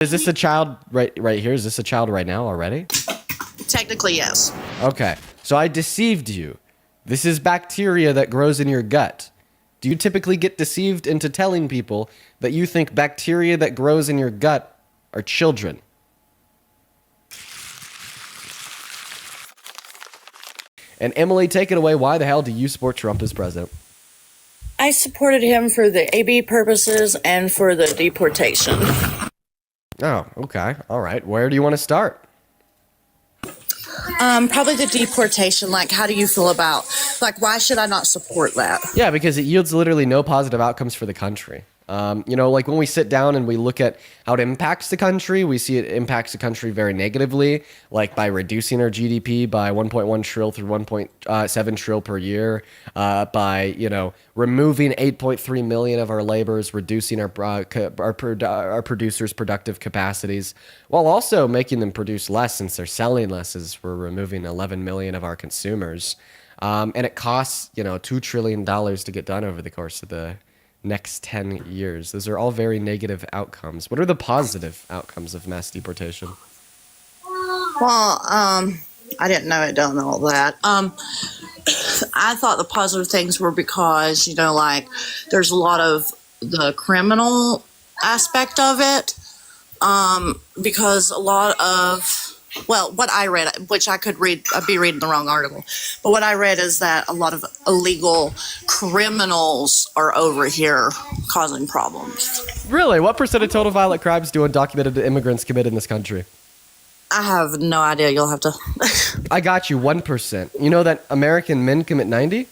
Is this a child right here? Is this a child right now already? Technically, yes. Okay, so I deceived you. This is bacteria that grows in your gut. Do you typically get deceived into telling people that you think bacteria that grows in your gut are children? And Emily, take it away. Why the hell do you support Trump as president? I supported him for the AB purposes and for the deportation. Oh, okay. All right. Where do you want to start? Probably the deportation. Like, how do you feel about, like, why should I not support that? Yeah, because it yields literally no positive outcomes for the country. Like when we sit down and we look at how it impacts the country, we see it impacts the country very negatively, like by reducing our GDP by 1.1 trill through 1.7 trill per year, by, removing 8.3 million of our laborers, reducing our producers' productive capacities, while also making them produce less since they're selling less as we're removing 11 million of our consumers. And it costs, $2 trillion to get done over the course of the next 10 years. Those are all very negative outcomes. What are the positive outcomes of mass deportation? Well, I didn't know it done all that. I thought the positive things were because, there's a lot of the criminal aspect of it. Because a lot of, what I read, which I could read, I'd be reading the wrong article, but what I read is that a lot of illegal criminals are over here causing problems. Really? What percent of total violent crimes do undocumented immigrants commit in this country? I have no idea. You'll have to. I got you, 1%. You know that American men commit 90?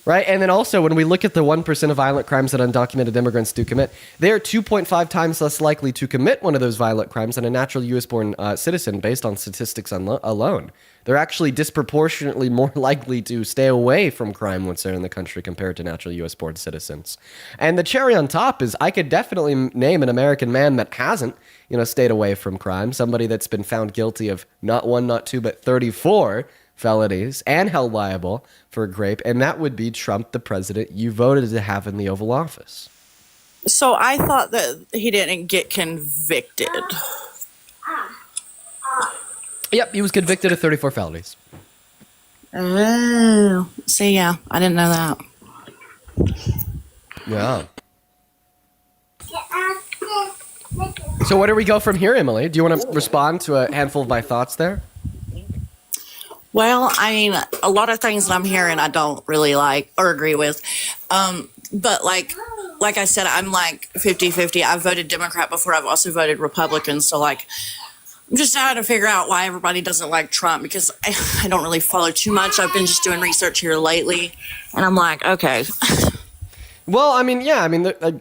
Right? And then also, when we look at the 1% of violent crimes that undocumented immigrants do commit, they are 2.5 times less likely to commit one of those violent crimes than a natural U.S.-born citizen based on statistics alone. They're actually disproportionately more likely to stay away from crime once they're in the country compared to natural U.S.-born citizens. And the cherry on top is I could definitely name an American man that hasn't, stayed away from crime, somebody that's been found guilty of not one, not two, but 34 felonies and held liable for rape, and that would be Trump, the president you voted to have in the Oval Office. So I thought that he didn't get convicted. Yep, he was convicted of 34 felonies. Oh, see, yeah, I didn't know that. Yeah. So where do we go from here, Emily? Do you want to respond to a handful of my thoughts there? Well, I mean, a lot of things that I'm hearing I don't really like or agree with. But like I said, I'm like 50-50. I've voted Democrat before. I've also voted Republican. So I'm just trying to figure out why everybody doesn't like Trump because I don't really follow too much. I've been just doing research here lately. And I'm like, okay. Well, I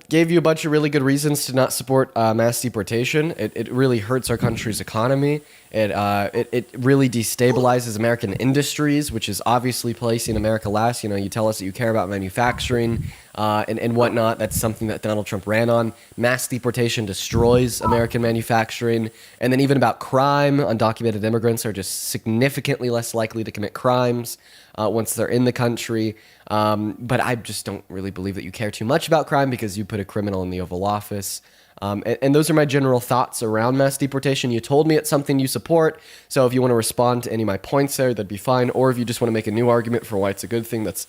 gave you a bunch of really good reasons to not support mass deportation. It really hurts our country's economy. It really destabilizes American industries, which is obviously placing America last. You tell us that you care about manufacturing and whatnot. That's something that Donald Trump ran on. Mass deportation destroys American manufacturing. And then even about crime, undocumented immigrants are just significantly less likely to commit crimes once they're in the country. But I just don't really believe that you care too much about crime because you put a criminal in the Oval Office. And those are my general thoughts around mass deportation. You told me it's something you support, so if you want to respond to any of my points there, that'd be fine. Or if you just want to make a new argument for why it's a good thing, that's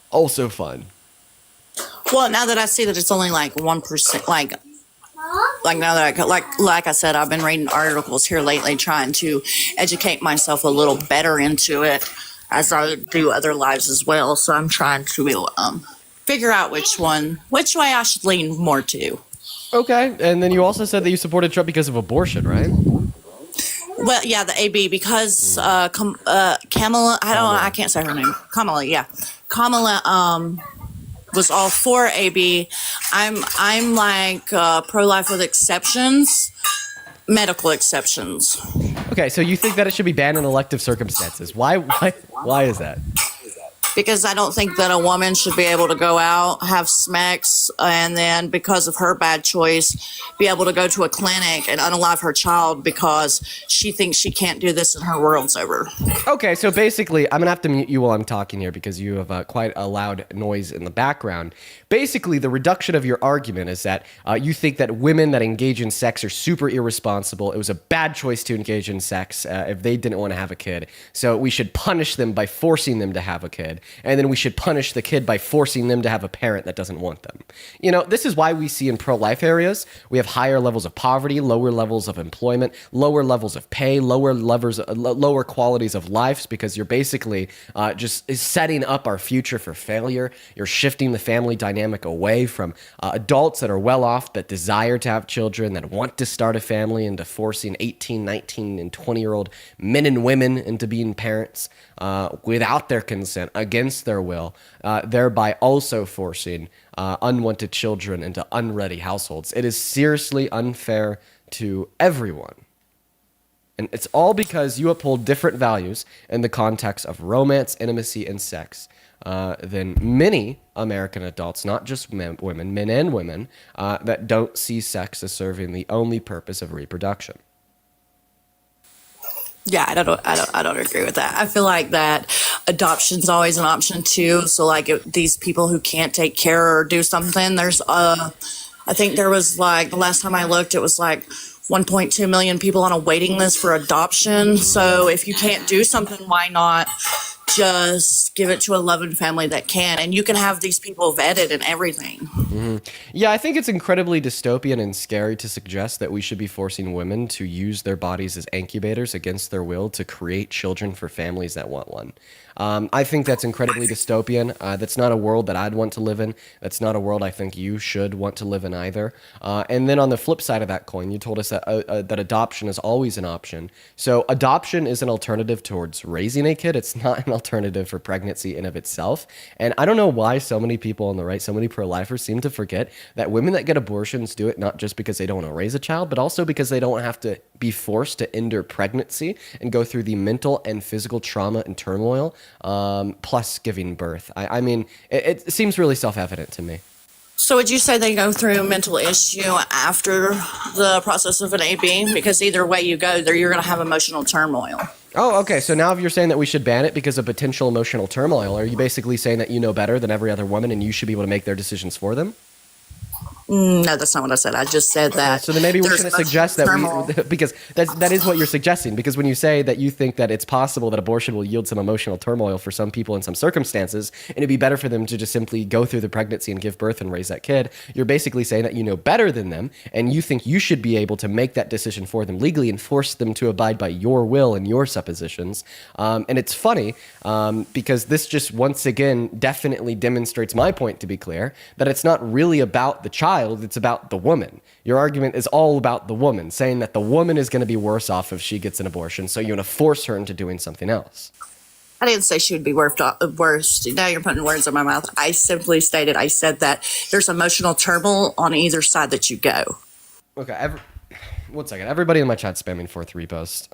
also fine. Well, now that I see that it's only like 1%, like now that like I said, I've been reading articles here lately trying to educate myself a little better into it as I do other lives as well. So I'm trying to figure out which way I should lean more to. Okay, and then you also said that you supported Trump because of abortion, right? Well, yeah, the AB because Kamala, I can't say her name. Kamala, yeah, Kamala was all for AB. I'm like pro-life with exceptions, medical exceptions. Okay, so you think that it should be banned in elective circumstances? Why is that? because I don't think that a woman should be able to go out, have sex, and then because of her bad choice, be able to go to a clinic and unalive her child because she thinks she can't do this and her world's over. Okay, so basically, I'm gonna have to mute you while I'm talking here because you have quite a loud noise in the background. Basically, the reduction of your argument is that you think that women that engage in sex are super irresponsible. It was a bad choice to engage in sex if they didn't want to have a kid. So we should punish them by forcing them to have a kid. And then we should punish the kid by forcing them to have a parent that doesn't want them. You know, this is why we see in pro-life areas, we have higher levels of poverty, lower levels of employment, lower levels of pay, lower qualities of lives, because you're basically just setting up our future for failure. You're shifting the family dynamic away from adults that are well off, that desire to have children, that want to start a family, into forcing 18, 19, and 20-year-old men and women into being parents without their consent, against their will, thereby also forcing unwanted children into unready households. It is seriously unfair to everyone. And it's all because you uphold different values in the context of romance, intimacy, and sex than many American adults, not just women, men and women, that don't see sex as serving the only purpose of reproduction. Yeah, I don't agree with that. I feel like that adoption's always an option too. So like these people who can't take care or do something, there's I think there was like the last time I looked, it was like 1.2 million people on a waiting list for adoption. So if you can't do something, why not just give it to a loving family that can? And you can have these people vetted and everything. Mm-hmm. Yeah, I think it's incredibly dystopian and scary to suggest that we should be forcing women to use their bodies as incubators against their will to create children for families that want one. I think that's incredibly dystopian. That's not a world that I'd want to live in. That's not a world I think you should want to live in either. And then on the flip side of that coin, you told us that that adoption is always an option. So adoption is an alternative towards raising a kid. It's not an alternative for pregnancy in of itself. And I don't know why so many people on the right, so many pro-lifers seem to forget that women that get abortions do it not just because they don't want to raise a child, but also because they don't have to be forced to endure pregnancy and go through the mental and physical trauma and turmoil, plus giving birth. I mean, it seems really self-evident to me. So would you say they go through a mental issue after the process of an AB? Because either way you go there, you're going to have emotional turmoil. Oh, okay. So now if you're saying that we should ban it because of potential emotional turmoil, are you basically saying that you know better than every other woman and you should be able to make their decisions for them? No, that's not what I said. I just said that. So then maybe we shouldn't suggest that we, because that is what you're suggesting. Because when you say that you think that it's possible that abortion will yield some emotional turmoil for some people in some circumstances, and it'd be better for them to just simply go through the pregnancy and give birth and raise that kid, you're basically saying that you know better than them, and you think you should be able to make that decision for them legally and force them to abide by your will and your suppositions. And it's funny because this just once again definitely demonstrates my point, to be clear, that it's not really about the child. It's about the woman. Your argument is all about the woman, saying that the woman is going to be worse off if she gets an abortion, so you're going to force her into doing something else. I didn't say she would be worse. Now you're putting words in my mouth. I simply I said that there's emotional turmoil on either side that you go. Okay, one second. Everybody in my chat spamming fourth repost.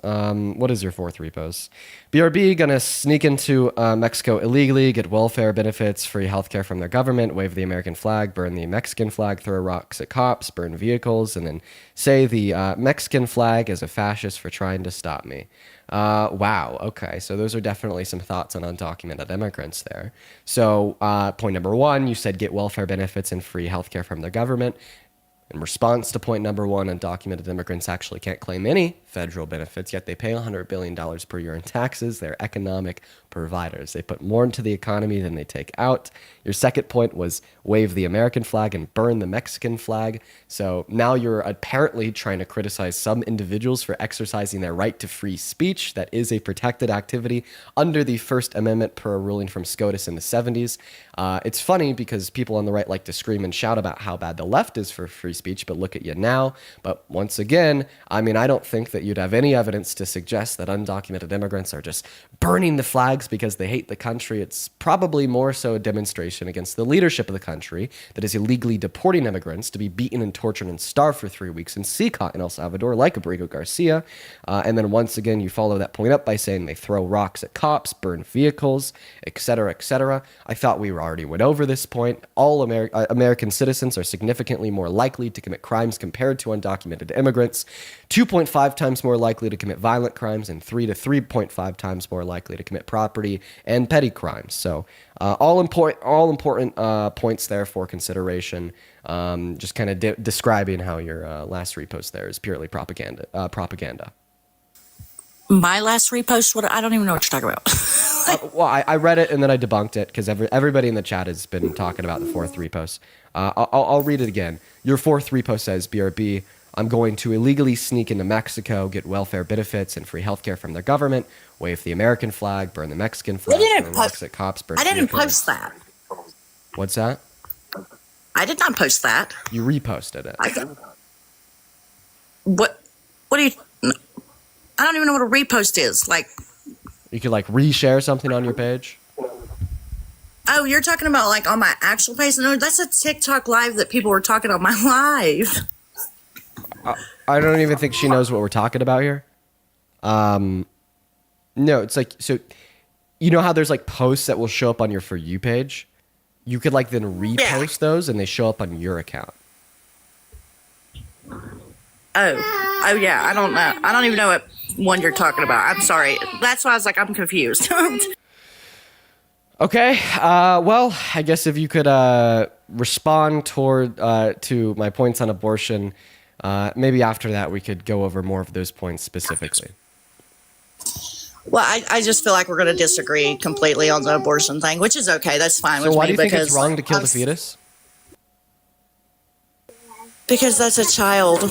What is your fourth repost? BRB gonna sneak into Mexico illegally, get welfare benefits, free healthcare from their government, wave the American flag, burn the Mexican flag, throw rocks at cops, burn vehicles, and then say the Mexican flag is a fascist for trying to stop me. Wow. Okay. So those are definitely some thoughts on undocumented immigrants there. So point number one, you said get welfare benefits and free healthcare from their government. In response to point number one, undocumented immigrants actually can't claim any federal benefits, yet they pay $100 billion per year in taxes. They're economic providers. They put more into the economy than they take out. Your second point was wave the American flag and burn the Mexican flag. So now you're apparently trying to criticize some individuals for exercising their right to free speech. That is a protected activity under the First Amendment per a ruling from SCOTUS in the 70s. It's funny because people on the right like to scream and shout about how bad the left is for free speech. speech, but look at you now. But once again, I mean, I don't think that you'd have any evidence to suggest that undocumented immigrants are just burning the flags because they hate the country. It's probably more so a demonstration against the leadership of the country that is illegally deporting immigrants to be beaten and tortured and starved for 3 weeks in Secot in El Salvador, like Abrigo Garcia. And then once again, you follow that point up by saying they throw rocks at cops, burn vehicles, etc., etc. I thought we already went over this point. All American citizens are significantly more likely to commit crimes compared to undocumented immigrants, 2.5 times more likely to commit violent crimes, and 3 to 3.5 times more likely to commit property and petty crimes. So all important points there for consideration. Just kind of describing how your last repost there is purely propaganda. My last repost, I don't even know what you're talking about. Well, I read it and then I debunked it because everybody in the chat has been talking about the fourth repost. I'll read it again. Your fourth repost says, BRB, I'm going to illegally sneak into Mexico, get welfare benefits and free healthcare from their government, wave the American flag, burn the Mexican flag, burn rocks at cops, burn I didn't vehicles. post that. What's that? I did not post that. You reposted it. What do you... I don't even know what a repost is. Like, You could like reshare something on your page. oh, you're talking about like on my actual page? No, that's a TikTok live that people were talking on my live. I don't even think she knows what we're talking about here. No, it's like, so you know how there's like posts that will show up on your For You page? You could like then repost those and they show up on your account. Oh yeah. I don't know. I don't even know what one you're talking about. I'm sorry. That's why I was like, I'm confused. Okay. Well, I guess if you could respond to my points on abortion, maybe after that we could go over more of those points specifically. Well, I just feel like we're going to disagree completely on the abortion thing, which is okay. That's fine with So me. why do you think it's wrong to kill the fetus? Because that's a child.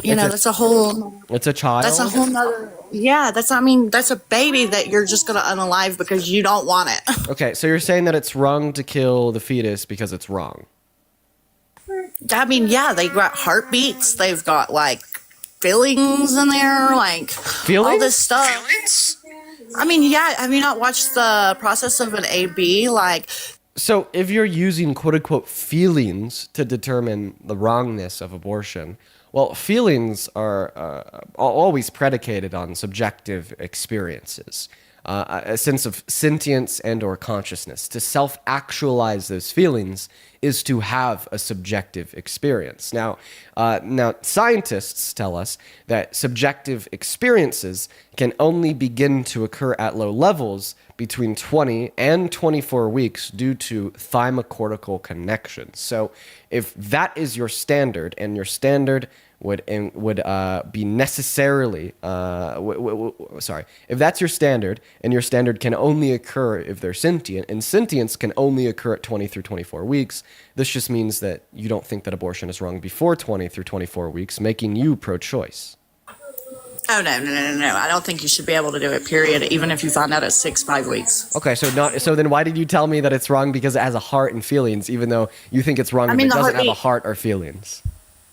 That's a whole... It's a child? That's a whole nother... Yeah, that's a baby that you're just going to unalive because you don't want it. Okay, so you're saying that it's wrong to kill the fetus because it's wrong. I mean, yeah, they got heartbeats. They've got, like, fillings in there, like... Feelings? All this stuff. Feelings? I mean, yeah, have you not watched the process of an AB? Like... So if you're using quote-unquote feelings to determine the wrongness of abortion, well, feelings are always predicated on subjective experiences, a sense of sentience and or consciousness. To self-actualize those feelings is to have a subjective experience. Now, scientists tell us that subjective experiences can only begin to occur at low levels between 20 and 24 weeks due to thymocortical connections. So if that is your standard, and your standard would be necessarily if that's your standard, and your standard can only occur if they're sentient, and sentience can only occur at 20 through 24 weeks, this just means that you don't think that abortion is wrong before 20 through 24 weeks, making you pro-choice. Oh, no. I don't think you should be able to do it, period, even if you find out at 5 weeks. Okay, so then why did you tell me that it's wrong because it has a heart and feelings, even though you think it's wrong if it doesn't have a heart or feelings?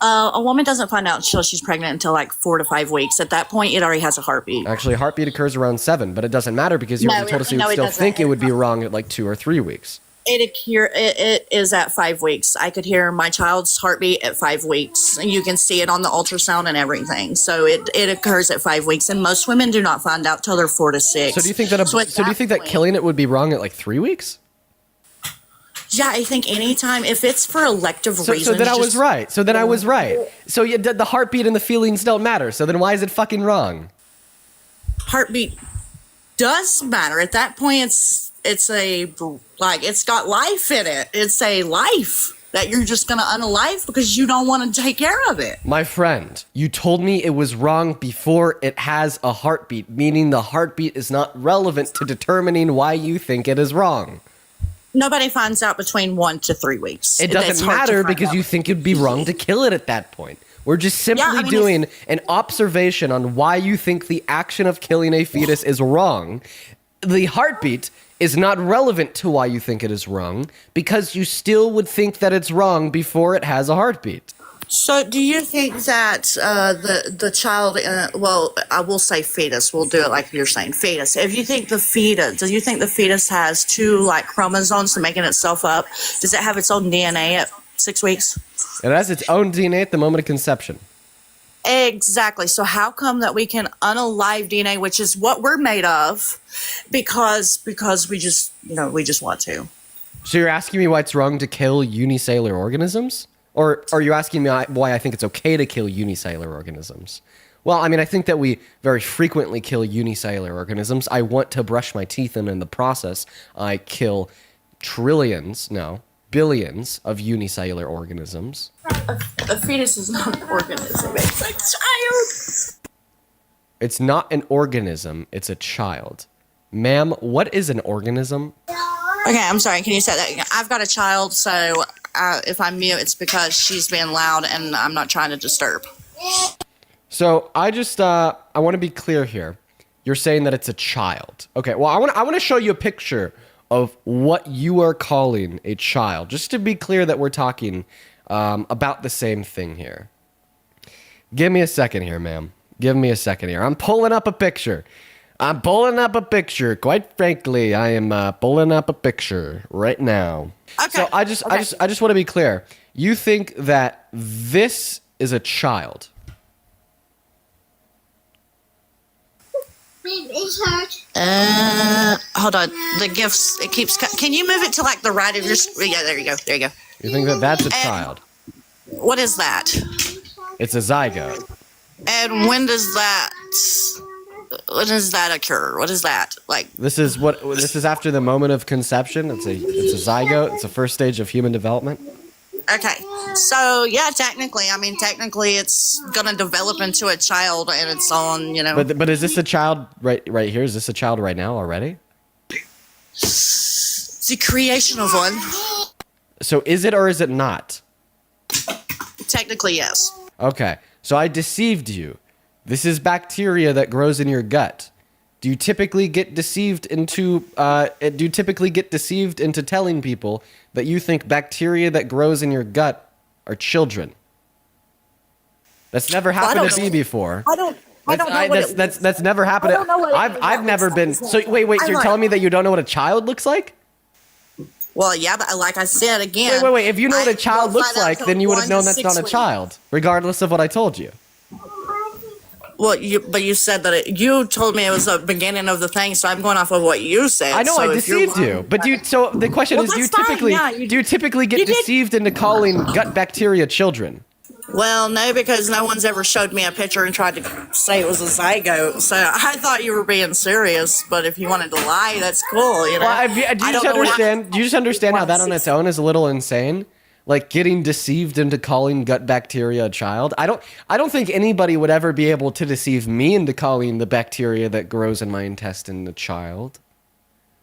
A woman doesn't find out until she's pregnant until like 4 to 5 weeks. At that point, it already has a heartbeat. Actually, a heartbeat occurs around 7, but it doesn't matter because you already told us you would still think it would be wrong at like 2 or 3 weeks. It is at 5 weeks. I could hear my child's heartbeat at 5 weeks. You can see it on the ultrasound and everything. So it occurs at 5 weeks, and most women do not find out till they're 4 to 6. So do you think that killing it would be wrong at like 3 weeks? Yeah, I think anytime if it's for elective reasons. So then I was right. So the heartbeat and the feelings don't matter. So then why is it fucking wrong? Heartbeat does matter. At that point, it's got life in it. It's a life that you're just going to unalive because you don't want to take care of it. My friend, you told me it was wrong before it has a heartbeat, meaning the heartbeat is not relevant to determining why you think it is wrong. Nobody finds out between 1 to 3 weeks. It doesn't matter because you think it'd be wrong to kill it at that point. We're just simply doing an observation on why you think the action of killing a fetus is wrong. The heartbeat is not relevant to why you think it is wrong because you still would think that it's wrong before it has a heartbeat. So, do you think that the child, well, I will say fetus. We'll do it like you're saying, fetus. If you think the fetus, do you think the fetus has two like chromosomes to making itself up? Does it have its own DNA at 6 weeks? It has its own DNA at the moment of conception. Exactly. So how come that we can unalive DNA, which is what we're made of, because we just we just want to. So you're asking me why it's wrong to kill unicellular organisms? Or are you asking me why I think it's okay to kill unicellular organisms? Well, I mean, I think that we very frequently kill unicellular organisms. I want to brush my teeth, and in the process, I kill billions of unicellular organisms. A fetus is not an organism. It's a child. It's not an organism. It's a child. Ma'am, what is an organism? Okay, I'm sorry. Can you say that again? I've got a child, so if I mute, it's because she's being loud and I'm not trying to disturb. So I want to be clear here. You're saying that it's a child. Okay, well, I want to show you a picture of what you are calling a child, just to be clear that we're talking about the same thing here. Give me a second here, ma'am. Give me a second here. I'm pulling up a picture. Quite frankly, I am pulling up a picture right now. Okay. So I just want to be clear. You think that this is a child? Hold on. The gifts, it keeps. Can you move it to like the right of your screen? Yeah, there you go. There you go. You think that that's a child? What is that? It's a zygote. And when does that occur? What is that like? This is after the moment of conception. It's a zygote. It's the first stage of human development. Okay, so yeah, technically it's gonna develop into a child and it's on, But is this a child right here? Is this a child right now already? It's the creation of one. So is it or is it not? Technically, yes. Okay, so I deceived you. This is bacteria that grows in your gut. Do you typically get deceived into telling people that you think bacteria that grows in your gut are children? That's never happened to me before. I don't know that's never happened. I've never been. So wait, you're telling me that you don't know what a child looks like? Well, yeah, but like I said again. Wait. If you know what a child looks like, then you would have known that's not a child, regardless of what I told you. Well, you said that you told me it was the beginning of the thing, so I'm going off of what you said. I know, so I deceived you, but so the question is, do you typically get deceived into calling gut bacteria children? Well, no, because no one's ever showed me a picture and tried to say it was a zygote. So I thought you were being serious, but if you wanted to lie, that's cool. Well, do you just understand how that on its own is a little insane? Like getting deceived into calling gut bacteria a child. I don't think anybody would ever be able to deceive me into calling the bacteria that grows in my intestine a child.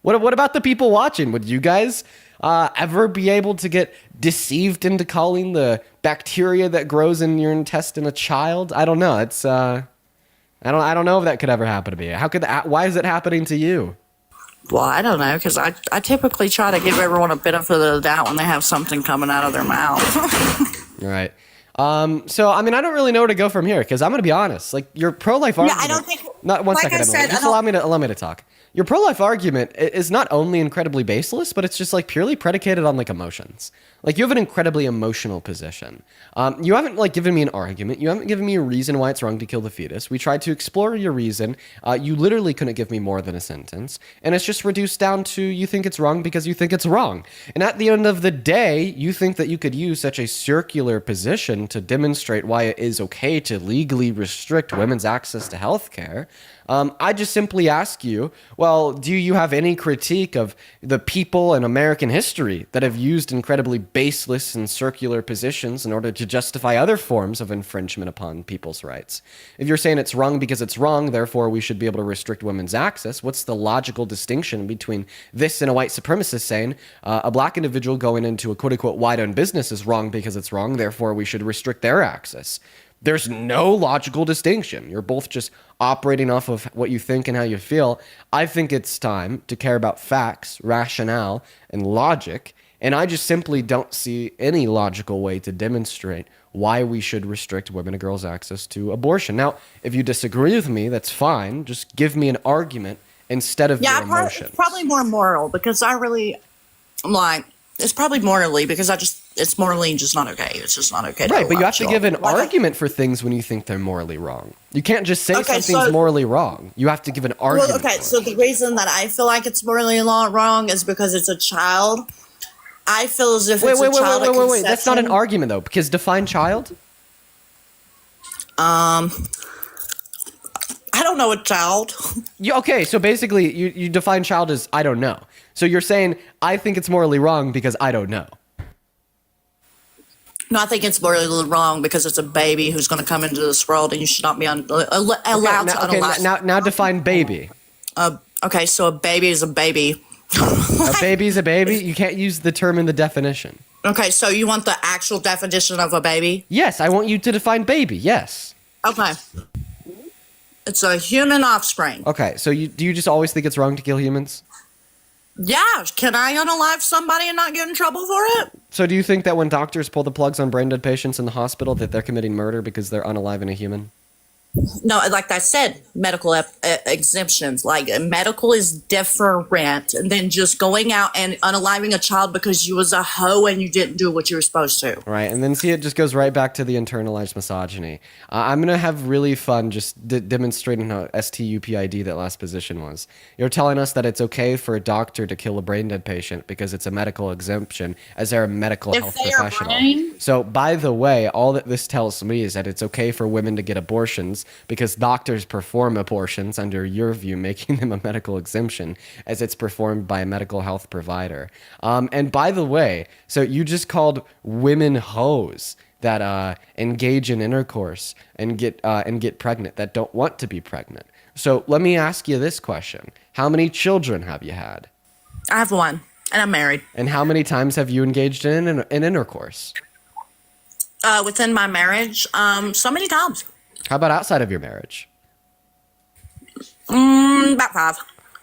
What about the people watching? Would you guys ever be able to get deceived into calling the bacteria that grows in your intestine a child? I don't know. It's I don't know if that could ever happen to me. Why is it happening to you? Well, I don't know, because I typically try to give everyone a benefit of the doubt when they have something coming out of their mouth. Right. So, I mean, I don't really know where to go from here, because I'm going to be honest. Like, your pro-life argument... Yeah, I don't think... Not one second, Emily. Just allow me to talk. Your pro-life argument is not only incredibly baseless, but it's just, like, purely predicated on, like, emotions. Like, you have an incredibly emotional position. You haven't, like, given me an argument. You haven't given me a reason why it's wrong to kill the fetus. We tried to explore your reason. You literally couldn't give me more than a sentence. And it's just reduced down to you think it's wrong because you think it's wrong. And at the end of the day, you think that you could use such a circular position to demonstrate why it is okay to legally restrict women's access to health care. I just simply ask you, well, do you have any critique of the people in American history that have used incredibly baseless and circular positions in order to justify other forms of infringement upon people's rights? If you're saying it's wrong because it's wrong, therefore we should be able to restrict women's access, what's the logical distinction between this and a white supremacist saying a black individual going into a quote-unquote white-owned business is wrong because it's wrong, therefore we should restrict their access? There's no logical distinction. You're both just operating off of what you think and how you feel. I think it's time to care about facts, rationale, and logic, And I just simply don't see any logical way to demonstrate why we should restrict women and girls' access to abortion. Now, if you disagree with me, that's fine. Just give me an argument instead of your emotions. It's probably more moral because I'm like, it's probably morally because it's morally just not okay. It's just not okay. Right, but you have to give an argument for things when you think they're morally wrong. You can't just say something's morally wrong. You have to give an argument. Well, okay, so the reason that I feel like it's morally wrong is because it's a child. I feel as if it's a child at conception. Wait. That's not an argument, though, because define child? I don't know a child. Okay, so basically, you define child as I don't know. So you're saying, I think it's morally wrong because I don't know. No, I think it's morally wrong because it's a baby who's going to come into this world and you should not be allowed to unalive. Now define baby. Okay, so a baby is a baby. A baby's a baby? You can't use the term in the definition. Okay, so you want the actual definition of a baby? Yes, I want you to define baby, yes. Okay. It's a human offspring. Okay, so do you just always think it's wrong to kill humans? Yeah, can I unalive somebody and not get in trouble for it? So do you think that when doctors pull the plugs on brain dead patients in the hospital that they're committing murder because they're unaliving a human? No, like I said, medical exemptions. Like medical is different than just going out and unaliving a child because you was a hoe and you didn't do what you were supposed to. Right, and then see, it just goes right back to the internalized misogyny. I'm going to have really fun just demonstrating how STUPID that last position was. You're telling us that it's okay for a doctor to kill a brain dead patient because it's a medical exemption as they're a medical health professional. So, by the way, all that this tells me is that it's okay for women to get abortions because doctors perform abortions under your view, making them a medical exemption as it's performed by a medical health provider. And by the way, so you just called women hoes that engage in intercourse and get pregnant, that don't want to be pregnant. So let me ask you this question. How many children have you had? I have one, and I'm married. And how many times have you engaged in intercourse? Within my marriage, so many times. How about outside of your marriage? About 5.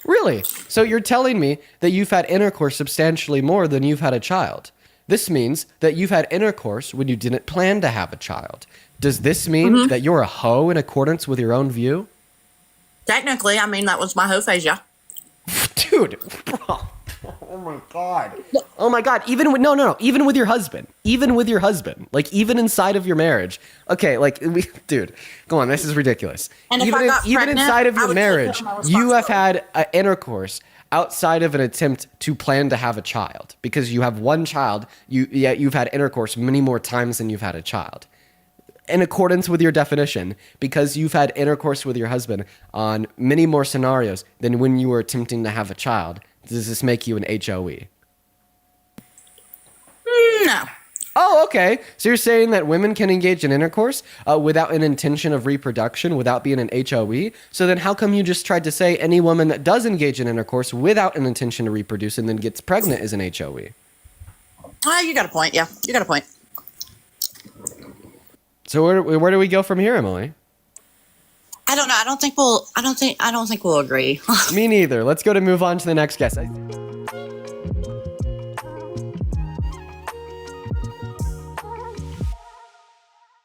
Really? So you're telling me that you've had intercourse substantially more than you've had a child. This means that you've had intercourse when you didn't plan to have a child. Does this mean that you're a hoe in accordance with your own view? Technically, I mean, that was my hoe phase, yeah. Dude, bro. Oh my god. Oh my god. Even with even with your husband. Even with your husband. Like even inside of your marriage. Okay, like dude, go on. This is ridiculous. And if I got pregnant, even inside of your marriage, you have had intercourse outside of an attempt to plan to have a child because you have one child. You've had intercourse many more times than you've had a child. In accordance with your definition, because you've had intercourse with your husband on many more scenarios than when you were attempting to have a child, does this make you an HOE? No. Oh, okay. So you're saying that women can engage in intercourse without an intention of reproduction, without being an HOE? So then how come you just tried to say any woman that does engage in intercourse without an intention to reproduce and then gets pregnant is an HOE? You got a point. Yeah, you got a point. So where do we go from here, Emily? I don't know. I don't think we'll agree. Me neither. Let's go to move on to the next guest.